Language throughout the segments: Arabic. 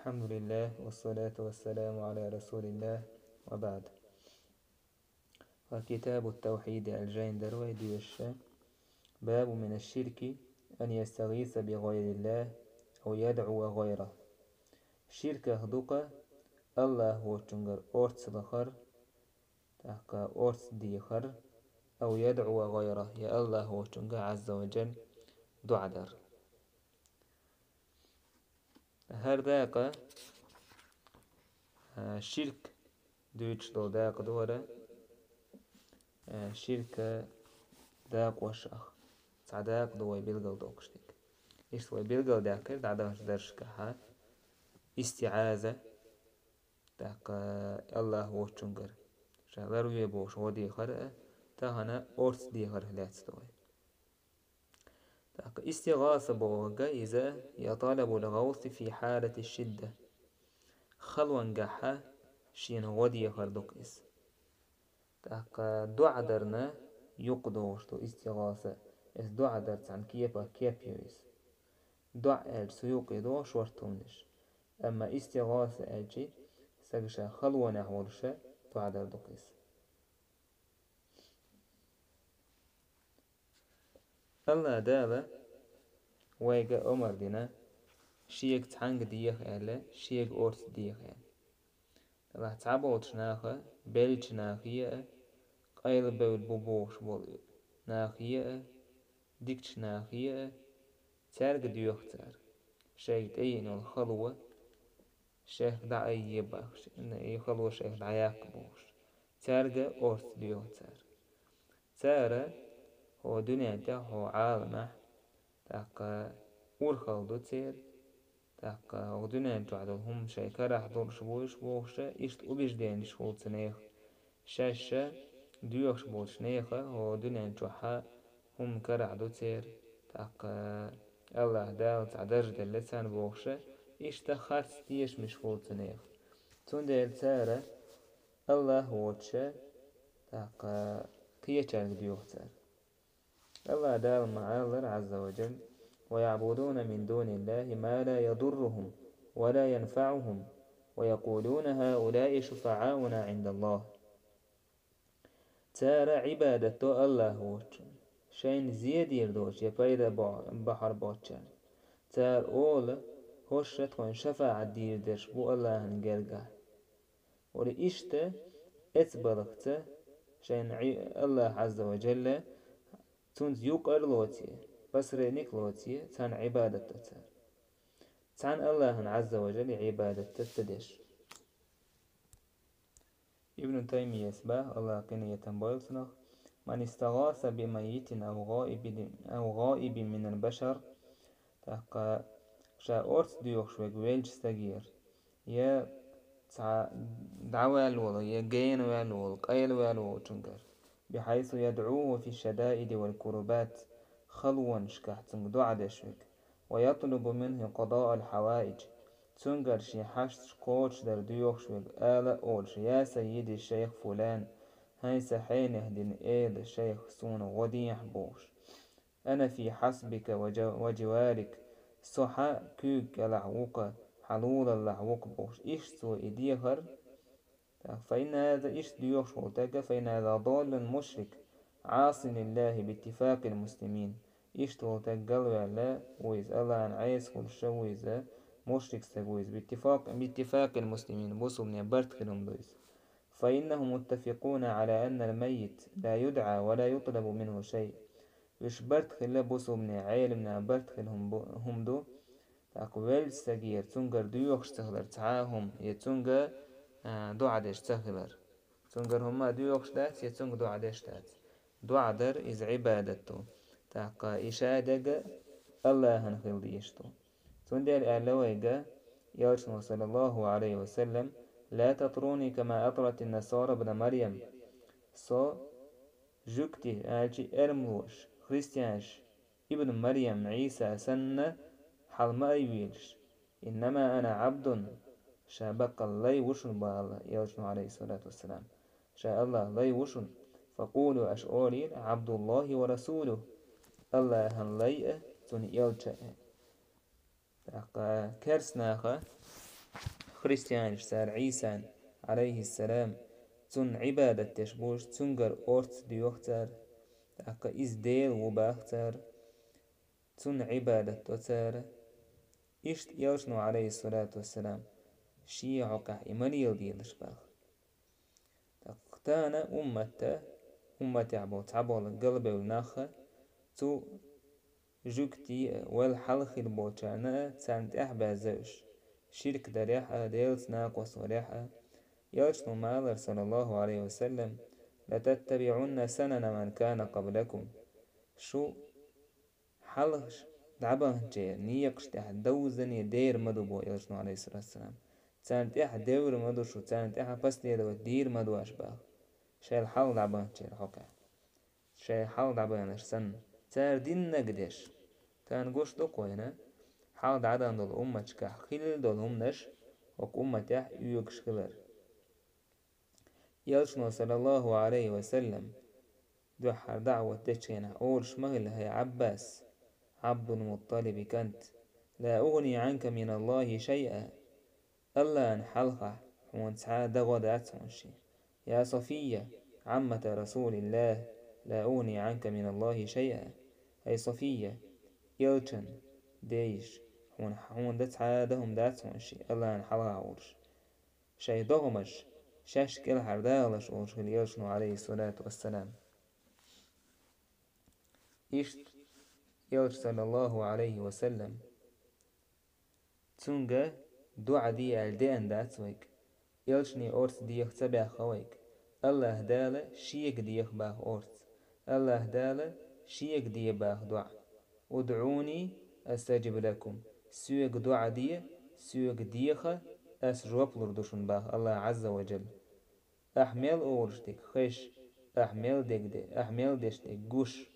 الحمد لله والصلاة والسلام على رسول الله وبعد. وكتاب التوحيد الجين درويد الشام باب من الشرك أن يستغيث بغير الله أو يدعو غيره. شرك هدوك الله هو تنجر أورتس لخر تحقى أورتس ديخر أو يدعو غيره يا الله هو تنجر عز وجل دعدر هر داقة شرك دويتش دو داق دورة شرك داق وشخ تعداق دوي بيلغل دوكشتك إيش دوي بيلغل داكر دعداش درشكها استعاذة داق الله هو تنجر شغلارو يبوش ودي خرق تاهنا أورس دي خرهلات دوي داق استغاثة بوغا إذا يطالب الغوث في حالة الشدة خلوان قاحة شين ودي خردوك إس داق دعدرنا يقدوش دو استغاثة إس دعدرت عن كيبا كيبيويس دع سيوقي دو شورتونش أما استغاثة أجي سجشا خلونا هورشا دعدر دوكيس الله دابا ويجا أمر دينا شيك تحنق ديخ ألا شيك أورت ديخ ألا الله تعبوت ناخا بلج ناخية قيل بول بوبوش بول ناخية ديكش ناخية تارق ديوخ تار شيك تأين الخلوة شيخ دعي يباخش إن أي خلوة شيخ دعياق بوش تارق أورت ديوخ تار تارة هو دنيا تا هو عالمه تاقا أورخل تير تاقا ودنيا تعدل هم شاي كراح دور شبوش بوشة إشت أبيش دين شغل تنيخ شاشة ديوخ شبول شنيخة هو دنيا تعحا هم كراح دو تير تاقا الله داو تعدرج دل لسان بوشة إشت خارس تيش مشغول تنيخ تون دير تارة الله هو تشا تاقا قيتشارك ديوخ تار الله داو مع الله عز وجل ويعبدون من دون الله ما لا يضرهم ولا ينفعهم ويقولون هؤلاء شفعاؤنا عند الله تارى عبادة الله هوش شين زيد يردوش يبايدا بحر بوتشان تار أول هوش تكون شفاعة ديردش بو الله هنجرقه ولإشت اتبرقت شين الله عز وجل تونز يقر لوتي بس رينيك لوتي تان عبادة تتار تان الله عز وجل عبادة تتدش ابن تيمية سباه الله قنية بولتنخ من استغاث بميت أو غائب من البشر تحقى شا أورت ديوخ شوك ويلج استغير يا دعوال ولا يا جين والول قيل والول تنكر بحيث يدعوه في الشدائد والكربات خلوا شكحتنك دعا دشوك ويطلب منه قضاء الحوائج تنقر شي حشت قوش در ديوخ شوك آلا أولش يا سيدي الشيخ فلان هاي سحين اهدن إيد الشيخ سون وديح بوش أنا في حسبك وجوارك صحا كوك لعوك حلول اللعوك بوش إيش سو إديخر فإن هذا إيش ديوخ شوتك فإن هذا ضال مشرك عاص لله باتفاق المسلمين إيش توتك قلوا لا ويز الله عن عيس كل شويز مشرك سجويز باتفاق المسلمين بوصل نبرت كلهم دويز فإنهم متفقون على أن الميت لا يدعى ولا يطلب منه شيء وش برت خلا بوصل من عيل من برت خلهم هم دو تقويل سجير تنقر ديوخ اشتغلر تعاهم يتنقر دو عدش تغلر تنقر هما ديوخ شدات يتنقر دو عدش تات دو عدر إز عبادته تاقا إشادق الله هنخل ديشتو تندر أعلويقا يرسل صلى الله عليه وسلم لا تطروني كما أطرت النصارى ابن مريم صو جوكتي أجي أرموش خريستيانش ابن مريم عيسى سنة حلما يويلش إنما أنا عبد شابق الله وشن بالله يرسل عليه الصلاة والسلام شاء الله الله وشن فقولوا أشعوري عبد الله ورسوله الله هنليئة تن يلجأ كرسناخا خريستيان سار عيسى عليه السلام تون عبادة تشبوش تونجر أورت ديوختر أكا إزديل وباختر تون عبادة توتر إشت يلشنو عليه الصلاة والسلام شيعوكا إماليل ديلش باخ تقتانا أمتا عبو تعبو القلب والناخة تو جوكتي والحلخ البوشانا تسانت أحبا زوش شرك دريحة ديلت ناقوس وريحة يلشنو مالر صلى الله عليه وسلم لتتبعون سنن من كان قبلكم شو حلش دعبان جير نيقش تح دوزن يدير مدو بو يلشنو عليه الصلاة والسلام تسانت إح دور مدو شو تسانت إح بس دير مدو أشباه شايل حال دعبان جير حكا شايل حال دعبان أرسن تار دين نقدش تان قوش دو قوينة حال دعدان دول أمة شكا خيل دول همنش وك أمة تح يوكش خلر يلشنو صلى الله عليه وسلم دوحر دعوة تشينا أول شمغل هي عباس عبد المطلب كنت لا أغني عنك من الله شيئا ألا أن حلقة وانتعا دغدات ونشي يا صفية عمة رسول الله لا أغني عنك من الله شيئا أي صفية يلشن ديش هون دتعا دهم دات ونشي ألا أن حلقة عورش شي دغمش شاش كل حردالش أورش يلشنو عليه الصلاة والسلام إشت يلش صلى الله عليه وسلم تونجا دعا دي الدين داتويك يلشني أورت ديخ تبع خويك الله دالة شيك ديخ باه أورت الله دالة شيك دي باه دعا ادعوني أستجب لكم سويك دعا دي سويك ديخ أسجوب لردوشن باه الله عز وجل أحمل أورشتك خش أحمل ديك دي أحمل ديشتك قوش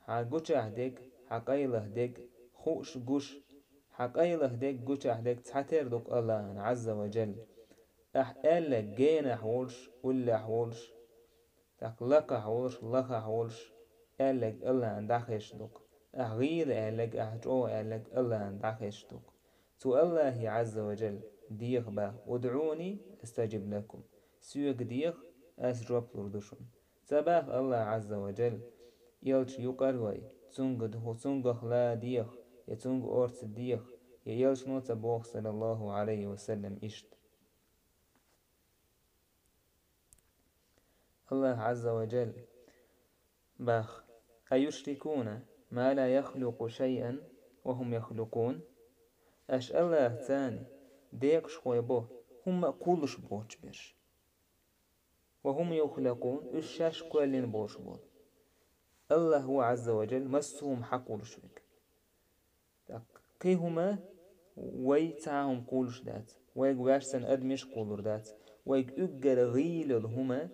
حقوش أهدك حقايل أهدك خوش قوش حقايل أهدك قوش أهدك تحتر دوك الله عز وجل أحقالك جين أحولش ولا أحولش تقلق أحولش لق أحولش أهلك الله عندخش دوك أغير أهلك أحجو أهلك الله عندخش دوك تو الله عز وجل ديغ با ودعوني استجب لكم سوق ديغ أسجب لردشون سباح الله عز وجل يلش يقروي تونغ لا ديغ يتونغ أورت ديغ يلش نوت بوخ صلى الله عليه وسلم إشت الله عز وجل باخ أيشركون ما لا يخلق شيئا وهم يخلقون أش الله ثاني ديك شوي بو هم كلش بوش بيش وهم يخلقون الشاش كلين بوش بو الله هو عز وجل مسهم حقول شويك كي هما وي تعهم كلش دات ويك واشسن أدمش قولور دات ويك أجر غيل هما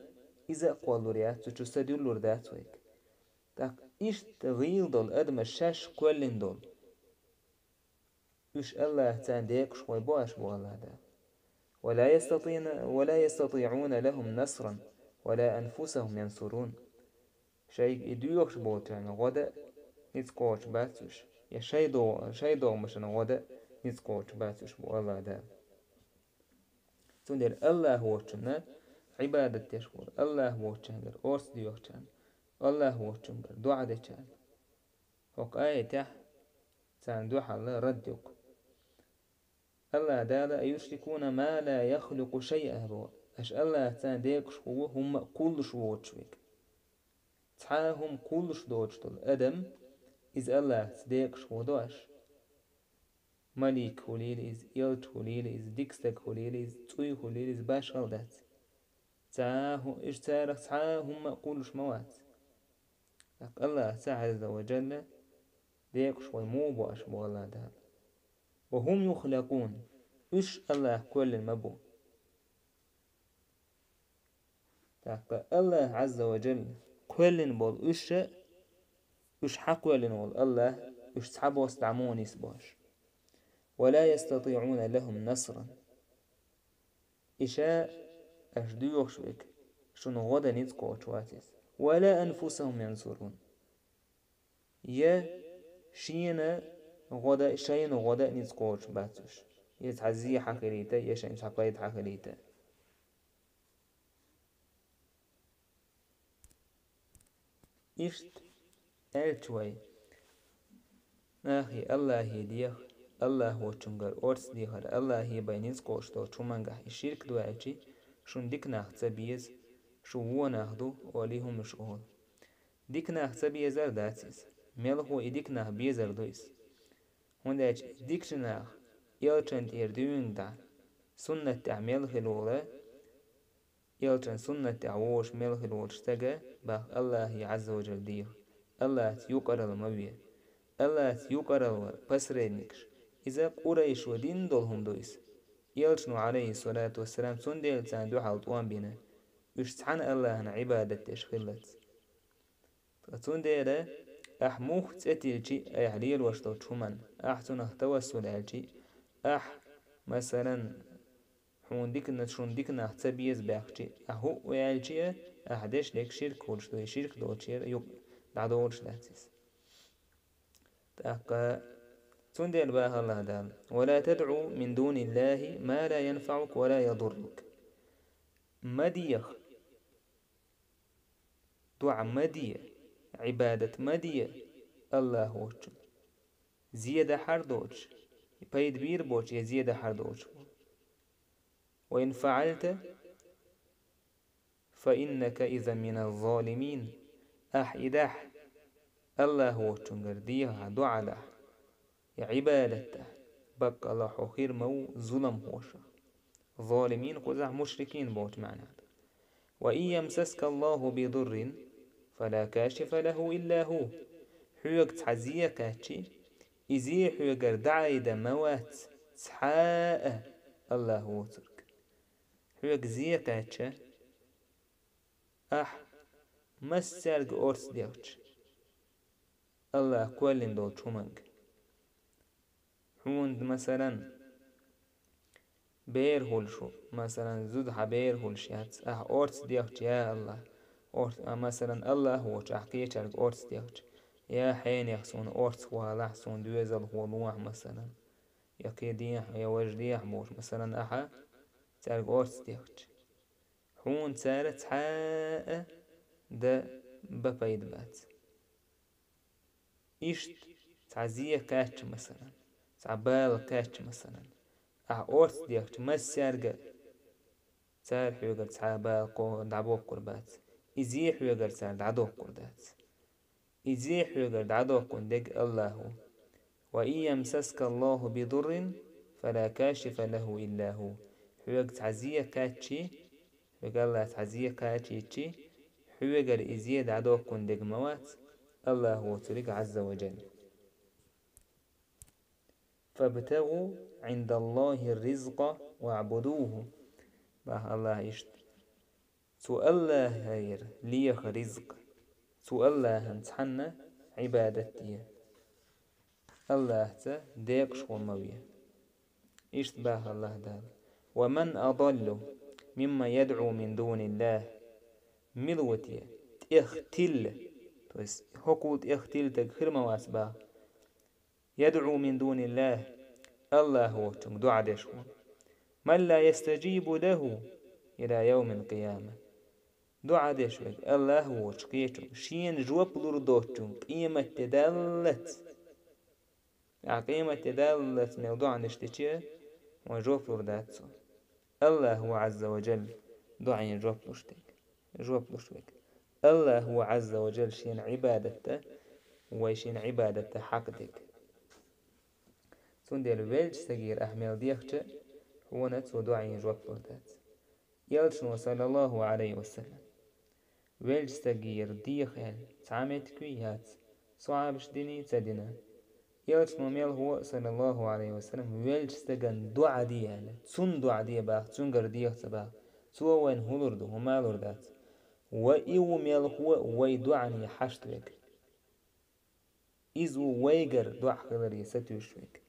إذا قولور يات تستدلور دات ويك إشت غيل دول أدم الشاش كلين دول إش الله تان ديك شوي بواش بو الله دا ولا يستطيعون لهم نصرا ولا أنفسهم ينصرون شيء إديوكش بوتان غدا نتقوش باتوش يا شي دو مشان غدا نتقوش باتوش بو الله دا تندر الله وچنا عبادة تشكر الله وچنگر أورس ديوكشان الله وچنگر دعا دچان وق آية تح تان دعا الله ردوك الله دالا يشركون ما لا يخلق شيئا بو أش الله تان ديك شو هم كلش ووتشويك تحاهم كلش دوتشتل أدم إز الله تديك شو دوش مليك هوليل إز يلت هوليل إز ديكستك هوليل إز توي هوليل إز باش غلدات تاهم إش تارك تحاهم كلش موات الله تعالى عز وجل ديك شوي مو باش بو الله دالا وهم يخلقون إش الله كل المبو الله عز وجل كل بول إش حق ولنول الله إش تحبوا استعمون يسباش ولا يستطيعون لهم نصرا إشاء أشديوش شويك شنو غدا نتقو شواتيس ولا أنفسهم ينصرون يا شين غدا نتقوش باتوش يتعزي حكريتا يشين شعبايد حكريتا إشت ألتوي أخي الله يديه الله هو تشنجر أورس ديهر الله هي بينيز قوشتو تشومانجا الشرك دواتي شون ديك ناخت بيز شو هو ناخدو وليهم مشغول ديك ناخت بيزر داتيز ملهو إديك ناخ بيزر دويس هنداج ديك شناخ يلچن تيردوين دا سنة تعمل خلوله يلچن سنة تعوش مل خلول شتاقة باخ الله عز وجل ديه الله تيوقر المبيه الله تيوقر بسرينكش إذا قريش ودين دولهم دويس يلچنو عليه الصلاة والسلام سندل تاندو حالتوان بينا يشتحن الله عبادة تشخلت سندل أحموخ تأتيلشي أحليل وشتو تشومن أحسن توسل ألشي مثلا شون ديك تبيز باخشي أهو ويالشي أحدش لك شرك ولشتو شرك دوتشير يوب دعدورش لاتيس تأقى سندل باه الله دال ولا تدعو من دون الله ما لا ينفعك ولا يضرك مديخ دعا مدية عبادة مدية الله وجه زيادة حردوش يبايد بير بوش يزيادة حردوش وإن فعلت فإنك إذا من الظالمين إداح الله وجه ديها دعا له عبادته بقى الله خير مو ظلم هوش ظالمين قزح مشركين بوش معنا وإن يمسسك الله بضر فلا كاشف له إلا هو حيوك تحزيه كاتشي إزي حيوك دعايدا موات تحاء الله هو ترك حيوك زيه كاتشا مسارق أورس ديوش الله كوالين دول شومنك حوند مثلا بير هولشو مثلا زود بير هولشيات أورس ديوش يا الله أورس مثلا الله هو تحكي شارك أورس ديوش يا حين يحسون أورس ولا حسون دوزل هو لوح مثلا يا كيديح يا وجديح موش مثلا شارك أورس ديوش حون سارت حاء ده بفايد بات إشت تعزيه كاتش مثلا تعبال كاتش مثلا أورس ديوش مسارق سار حيوغر تعبال قو دعبوه قربات إزي حيوغر سار دعدوه قردات إزي حيوغر دعدوه قندق الله وإن يمسسك الله بضر فلا كاشف له إلا هو حيوغر تعزيه كاتشي حيوغر الله تعزيه كاتشي حيوغر إزي دعدوه قندق موات الله هو تريك عز وجل فابتغوا عند الله الرزق واعبدوه باه الله يشت سو الله هير ليخ رزق سو الله هنتحنى عبادتي الله تا ديقش وموية إشت باه الله دال ومن أضل مما يدعو من دون الله ملوتي اختل حقوق اختل تغير مواسبه يدعو من دون الله الله هو دعا دشون من لا يستجيب له إلى يوم القيامة دعا دشون الله هو شقيتم شين جواب لردوتم قيمة تدلت قيمة تدلت موضوع نشتكيه وجواب لرداتو الله هو عز وجل دعا جواب لشتك جواب لشتك الله هو عز وجل شين عبادته ويشين عبادته حقدك سندل ويلج سجير أحمل ديخشة هو نتسو دعين جواب لردات يلشنو صلى الله عليه وسلم ويلج سجير ديخل تعامت كويات صعبش ديني تدنا يلشنو ميل هو صلى الله عليه وسلم ويلج سجن دعا ديال تسون دعا دي باخ تسونجر ديخ سباخ سوى وين هولردو هما لردات وإيو ميل هو ويدعني حشتوك إزو ويجر دعا خلري ستوشوك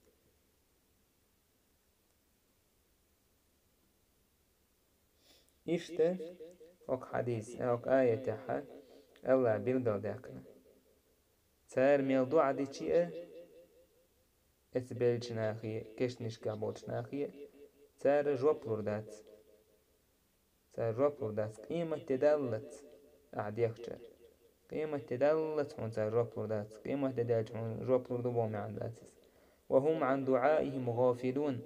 إشته أو حديث أو آية تحت الله بيلدو داكنا سار ميل دعا دي چيه بيلشناخي كشنش كعبوتشناخي تار جوبلوردات تار جوبلوردات قيمة تدلت أعديخشر قيمة تدلت عن تار جوبلوردات قيمة تدلت عن جوبلورد بومي عن ذاتس وهم عن دعائهم غافلون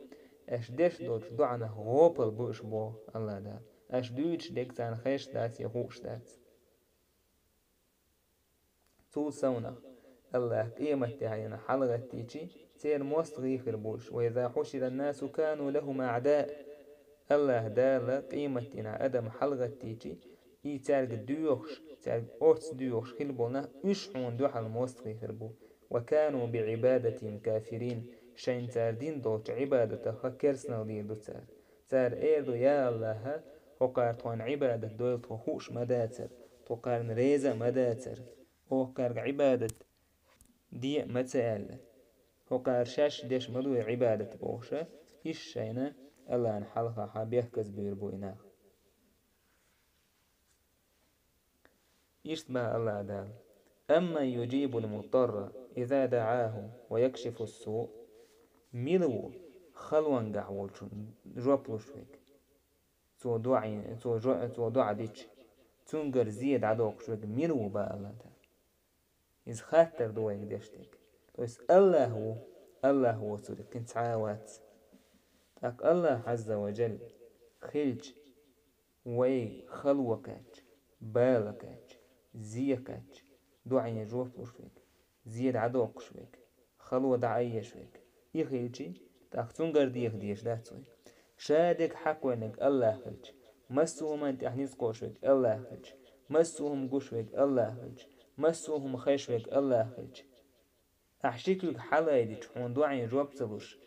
اش دش دوش دعنا غوبل بوش بو الله دا اش دوش ديك تان خيش دات يغوش دات طول سونا الله قيمة تعينا حلقة تيجي تير موست غيخر بوش وإذا حشر الناس كانوا لهم أعداء الله دالا قيمتنا أدم حلقة تيجي إي تارق ديوخش تارق أورتس ديوخش خلبونا إشعون دوحل موست غيخر بو وكانوا بعبادتهم كافرين شين تاردين دوش عبادة خكرسنا لي دو تار إيردو يا الله هقار طوان عبادة دول تخوش مداتر تقار نريزة مداتر هقار عبادة دي متسأل هقار شاش ديش مدو عبادة بوشة إيش شينا الله أن حلقة حابيه كزبير بوينا إيش ما الله دال أما يجيب المضطر إذا دعاه ويكشف السوء ملو خلوان قحولشون جوبلوشوك تو دعا ديش تنقر زيد عدوك شوك ملو با الله دال إذ خاتر دويك ديشتك تويس الله هو سوري كنت عاوات أك الله عز وجل خلج وي خلوكاج بالكاج زيكاج دعي جوف شويك زيد عدوك شويك خلوة دعية شويك يخلجي تاختون قرديخ ديش داتوي شادك حقوينك الله خلج مسوهم انت احنيس قوشويك الله خلج مسوهم قوشويك الله خلج مسوهم خيشويك الله خلج أحشيكلك حلا يديش هون دعي جواب تلوش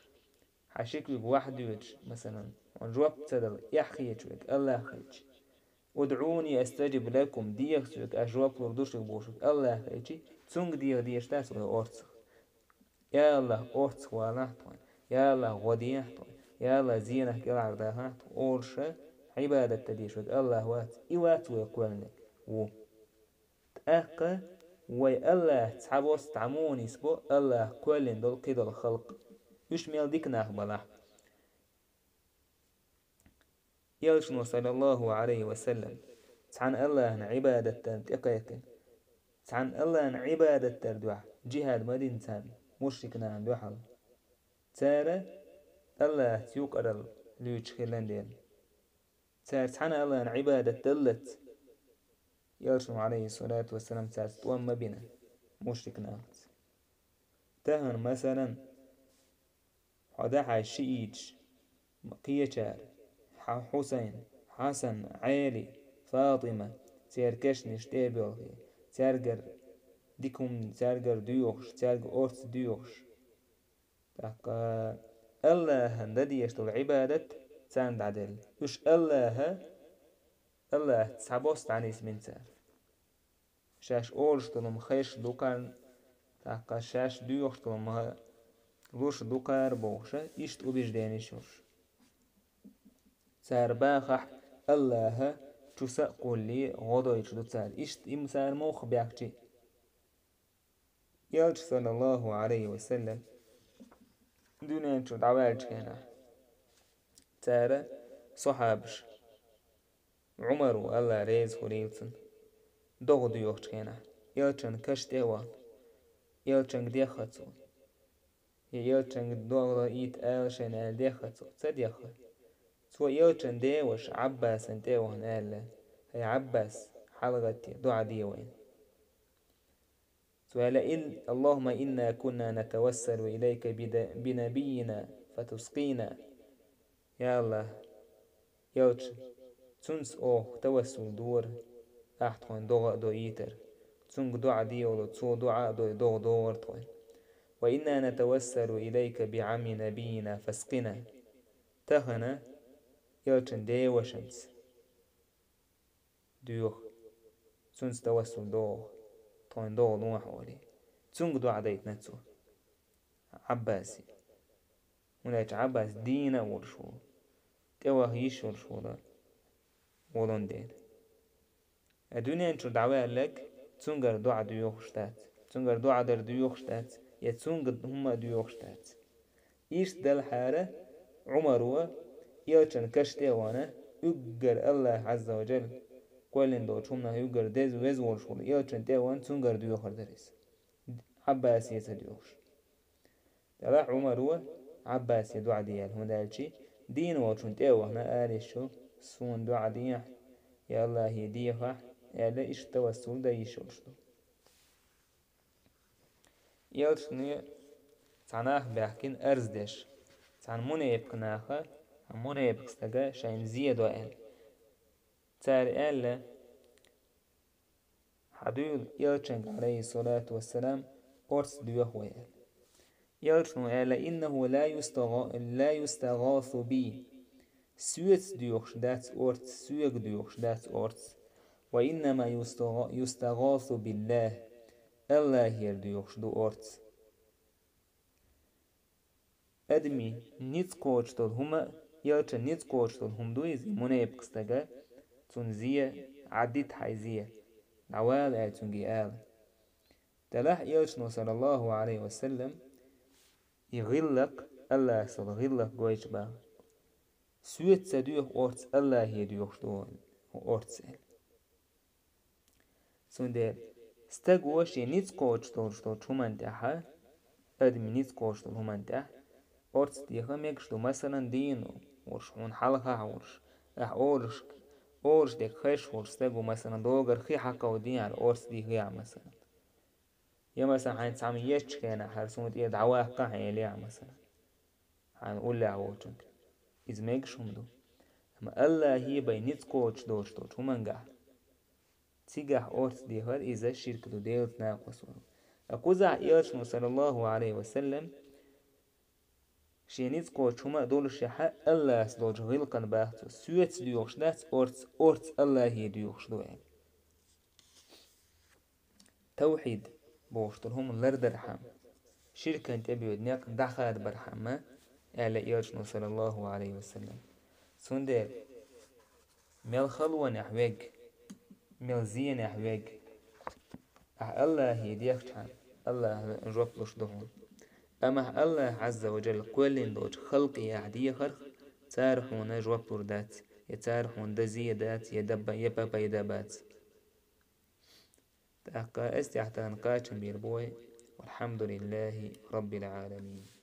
حشيكلك واحد يوش مثلا جواب تدل يحخيتشوك الله خيج ادعوني استجب لكم ديخشوك اجواب لردوشك بوشك الله خيجي تسونغ ديش تاسوك اورتسخ يا الله اورتسخ والنحطوين يا الله غوديحطوين يا الله زينه كالعر داهات اورشا عبادة تديشوك الله وات ايوات ويقولنك و تأقى وي الله تحبوس تعموني سبو الله كولن دول قيد الخلق يشمل ديك ناخبلا يلشنو صلى الله عليه وسلم تعن الله عبادة تقيقن تعن الله عبادة تردوح جهاد مدين تان مشركنا عن دوحل تارة الله تيوقر ليوش خلان دين تار تعن الله عبادة تلت يلشنو عليه الصلاة والسلام تار توام مبينة مشركنا تهن مثلا حداحة شيئيج مقية حسين حسن علي فاطمة تيركشنش تيبلغي تيرجر ديكم تيرجر ديوخش تيرجر أورت ديوخش تاقا الله هنددي يشتغل عبادة تاند عدل وش الله تسابوست عن اسمين تار شاش أورشتلم خيش دوكان تاقا شاش ديوخشتلم لوش دوكار بوخشة إشت أبيجديني شوش سار باخح الله تشوسا قولي غضو يشدو تسار إشت إمسار موخ بيحكي يالش صلى الله عليه وسلم دونين شو دعوالش كينا تارا صحابش عمر الله ريز خليلتن دوغ ديوخش كينا يالشن كشتيوان يالشن ديخاتو يالشن دوغ إيت آلشن آل ديخاتو تديخاتو سو يلشن ديوش عباس انتيوهن آلا هي عباس حلغتي دعا ديوين سو اللهم إنا كنا نتوسل إليك بنبينا فتسقينا يا الله يلشن تنس توسل دور أحتوين دوغ دو إيتر تنك دعا ديولو تسو دعا دوغ دور طوين وإنا نتوسل إليك بعم نبينا فاسقنا تهنا يلشن ديوشنس ديوخ سنس توسل دوغ طوين دوغ نوح ولي تنك دعا ديت نتسو عباسي ونايش عباس دينا ورشو توه يش ورشو دا ولون دين الدنيا انشو دعوة لك تنقر دعا ديوخ شتات تنقر دعا در ديوخ شتات يا تنقر هما ديوخ شتات إيش دل حارة عمر يلشن كشتي وانا يقر الله عز وجل كلن دو شمنا يقر ديز ويزور شول يلشن تيوان تنقر ديو خردرس عباسية ديوش تلاح عمر عباسية دو عديال هم دالشي دين وشن تيوان آليشو سون دو عديح يا الله يديها يلا إيش توسل دا يشوشتو يلشن تعناخ بيحكين أرزدش تان منيب كناخا منيب كستغا شاين زيادو تار حدول يلشن عليه الصلاة والسلام أرس ديوه ويال يلشن إنه لا يستغاث بي سويت ديوخش دات أرس سويك ديوخش دات أرس وإنما يستغاث بالله الله يرديوخش دو أرس أدمي نيت كوشتل هما يلشن نيت كوشتل هم دويز منيب كستغا تنزيه عديت حيزيه عوال تنجي تلاح يلشن صلى الله عليه وسلم يغلق الله صلى غلق قويش با سويت سدوه أورتس الله يدوه شدون أورتس سندر استقوش نيت كوش تول شومان تاها أدمي نيت كوش تول همان تاه أورتس ديها ميكشتو مثلا دينو ورشون حلقة ورش ديك خيش ورستقو مثلا دوغر خي حقا ودين على أورتس دي غيا مثلا يا مثلا حين تعمل يشكينا حرسون دي دعواه قاعي ليا مثلا هنقول لي عوجك إذ ميكشهم دو أما الله هي بينيت كوش دوش همان قاع تيجح أورتس دي هر إذا الشرك دو ديلت ناقص أكوزع يرشنو صلى الله عليه وسلم شينيت كوش هما دول الشحاء الله سدوج غلقن باهتو سويت ديوش دات أورتس الله هي ديوش دو توحيد بوشترهم لردرحم شركة تبي ودنياك دخلت برحمة على يرشنو صلى الله عليه وسلم سندر ميل خلوة نحويج ميل زين نحويج الله يديك حم الله نجوب لشدهم أما الله عز وجل كل دوج خلق يعدي خرق تارحون جواب لردات يتارحون دزيدات يبا بيدابات تأقى استعتان قاتم بيربوي والحمد لله رب العالمين.